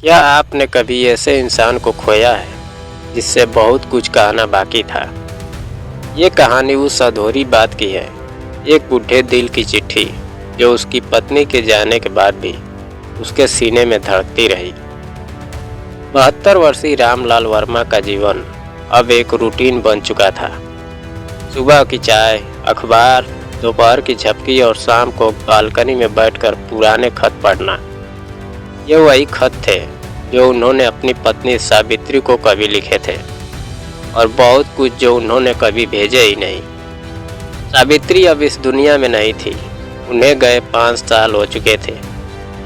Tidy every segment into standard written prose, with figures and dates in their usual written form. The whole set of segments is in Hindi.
क्या आपने कभी ऐसे इंसान को खोया है जिससे बहुत कुछ कहना बाकी था? ये कहानी उस अधूरी बात की है, एक बूढ़े दिल की चिट्ठी जो उसकी पत्नी के जाने के बाद भी उसके सीने में धड़कती रही। 72 वर्षीय रामलाल वर्मा का जीवन अब एक रूटीन बन चुका था। सुबह की चाय, अखबार, दोपहर की झपकी और शाम को बालकनी में बैठकर पुराने खत पढ़ना। ये वही खत थे जो उन्होंने अपनी पत्नी सावित्री को कभी लिखे थे, और बहुत कुछ जो उन्होंने कभी भेजे ही नहीं। सावित्री अब इस दुनिया में नहीं थी, उन्हें गए 5 साल हो चुके थे,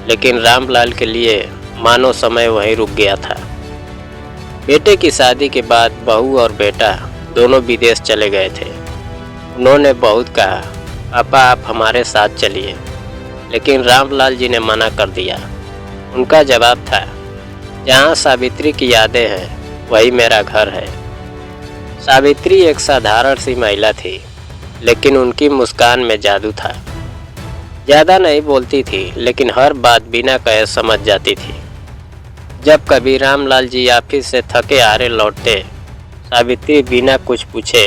लेकिन रामलाल के लिए मानो समय वहीं रुक गया था। बेटे की शादी के बाद बहू और बेटा दोनों विदेश चले गए थे। उन्होंने बहुत कहा, पापा आप हमारे साथ चलिए, लेकिन रामलाल जी ने मना कर दिया। उनका जवाब था, जहाँ सावित्री की यादें हैं वही मेरा घर है। सावित्री एक साधारण सी महिला थी, लेकिन उनकी मुस्कान में जादू था। ज़्यादा नहीं बोलती थी, लेकिन हर बात बिना कहे समझ जाती थी। जब कभी रामलाल जी ऑफिस से थके हारे लौटते, सावित्री बिना कुछ पूछे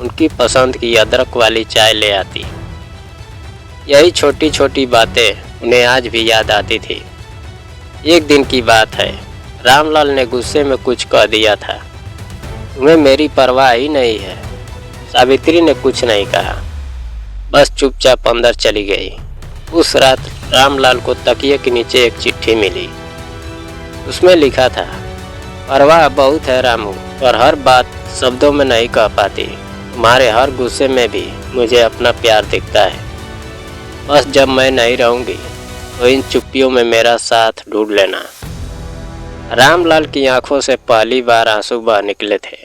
उनकी पसंद की अदरक वाली चाय ले आती। यही छोटी छोटी बातें उन्हें आज भी याद आती थी। एक दिन की बात है, रामलाल ने गुस्से में कुछ कह दिया था। तुम्हें मेरी परवाह ही नहीं है। सावित्री ने कुछ नहीं कहा, बस चुपचाप अंदर चली गई। उस रात रामलाल को तकिए के नीचे एक चिट्ठी मिली। उसमें लिखा था, परवाह बहुत है रामू, पर हर बात शब्दों में नहीं कह पाती। तुम्हारे हर गुस्से में भी मुझे अपना प्यार दिखता है। बस जब मैं नहीं रहूँगी तो इन चुप्पियों में मेरा साथ ढूंढ लेना। रामलाल की आंखों से पहली बार आंसू बह निकले थे,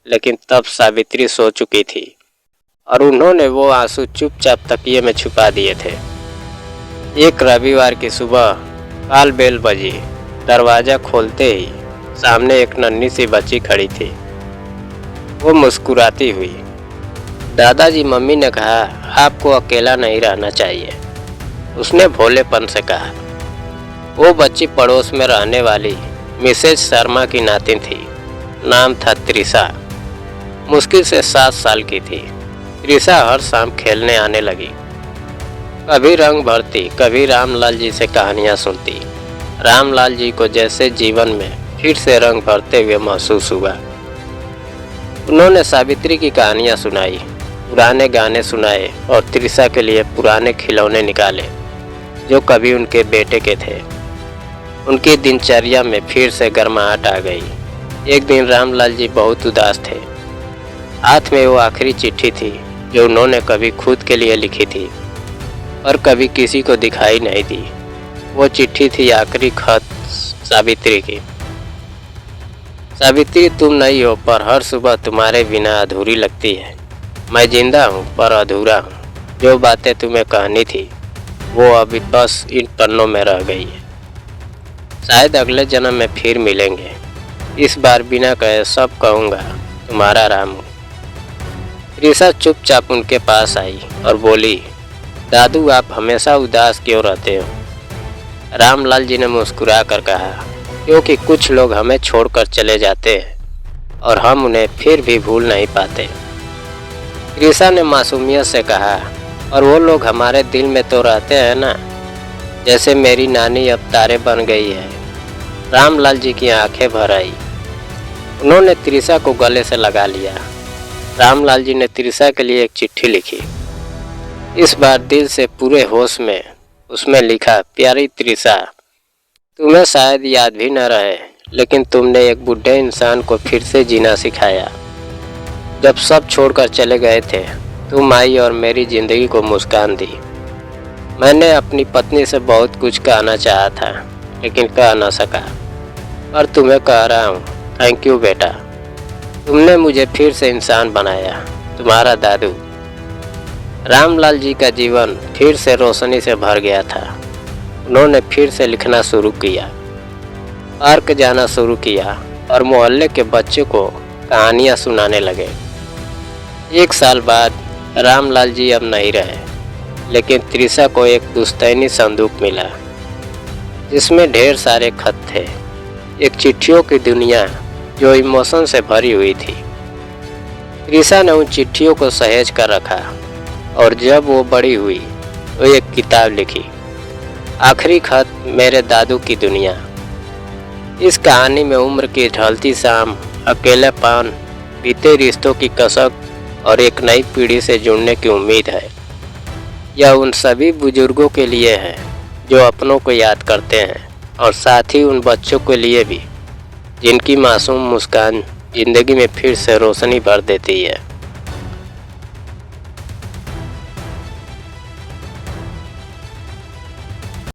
लेकिन तब सावित्री सो चुकी थी और उन्होंने वो आंसू चुपचाप तकिए में छुपा दिए थे। एक रविवार की सुबह काल बेल बजी। दरवाज़ा खोलते ही सामने एक नन्ही सी बच्ची खड़ी थी। वो मुस्कुराती हुई, दादाजी मम्मी ने कहा आपको अकेला नहीं रहना चाहिए, उसने भोलेपन से कहा। वो बच्ची पड़ोस में रहने वाली मिसेज शर्मा की नातिन थी। नाम था त्रिशा। मुश्किल से 7 साल की थी। त्रिशा हर शाम खेलने आने लगी। कभी रंग भरती, कभी रामलाल जी से कहानियाँ सुनती। रामलाल जी को जैसे जीवन में फिर से रंग भरते हुए महसूस हुआ। उन्होंने सावित्री की कहानियाँ सुनाई, पुराने गाने सुनाए और त्रिशा के लिए पुराने खिलौने निकाले जो कभी उनके बेटे के थे। उनकी दिनचर्या में फिर से गर्माहट आ गई। एक दिन रामलाल जी बहुत उदास थे। हाथ में वो आखिरी चिट्ठी थी जो उन्होंने कभी खुद के लिए लिखी थी और कभी किसी को दिखाई नहीं दी। वो चिट्ठी थी आखिरी खत सावित्री की। सावित्री तुम नहीं हो, पर हर सुबह तुम्हारे बिना अधूरी लगती है। मैं जिंदा हूँ पर अधूरा हूँ। जो बातें तुम्हें कहनी थी वो अभी बस इन पन्नों में रह गई है। शायद अगले जन्म में फिर मिलेंगे। इस बार बिना कहे सब कहूँगा, तुम्हारा रामू। त्रिशा चुपचाप उनके पास आई और बोली, दादू आप हमेशा उदास क्यों रहते हो? रामलाल जी ने मुस्कुरा कर कहा, क्योंकि कुछ लोग हमें छोड़कर चले जाते हैं और हम उन्हें फिर भी भूल नहीं पाते। त्रिशा ने मासूमियत से कहा, और वो लोग हमारे दिल में तो रहते हैं ना, जैसे मेरी नानी अब तारे बन गई है। रामलाल जी की आंखें भर आई। उन्होंने त्रिशा को गले से लगा लिया। रामलाल जी ने त्रिशा के लिए एक चिट्ठी लिखी। इस बार दिल से पूरे होश में उसमें लिखा, प्यारी त्रिशा, तुम्हें शायद याद भी न रहे, लेकिन तुमने एक बूढ़े इंसान को फिर से जीना सिखाया। जब सब छोड़कर चले गए थे, तुम आई और मेरी जिंदगी को मुस्कान दी। मैंने अपनी पत्नी से बहुत कुछ कहना चाहा था, लेकिन कह न सका, पर तुम्हें कह रहा हूँ, थैंक यू बेटा। तुमने मुझे फिर से इंसान बनाया। तुम्हारा दादू। रामलाल जी का जीवन फिर से रोशनी से भर गया था। उन्होंने फिर से लिखना शुरू किया, पार्क जाना शुरू किया और मोहल्ले के बच्चों को कहानियाँ सुनाने लगे। 1 साल बाद रामलाल जी अब नहीं रहे, लेकिन त्रिशा को एक पुश्तैनी संदूक मिला जिसमें ढेर सारे खत थे। एक चिट्ठियों की दुनिया जो इमोशन से भरी हुई थी। त्रिशा ने उन चिट्ठियों को सहेज कर रखा और जब वो बड़ी हुई तो एक किताब लिखी, आखिरी खत मेरे दादू की दुनिया। इस कहानी में उम्र की ढलती शाम, अकेलापन, बीते रिश्तों की कसक और एक नई पीढ़ी से जुड़ने की उम्मीद है। यह उन सभी बुजुर्गों के लिए है जो अपनों को याद करते हैं और साथ ही उन बच्चों के लिए भी जिनकी मासूम मुस्कान जिंदगी में फिर से रोशनी भर देती है।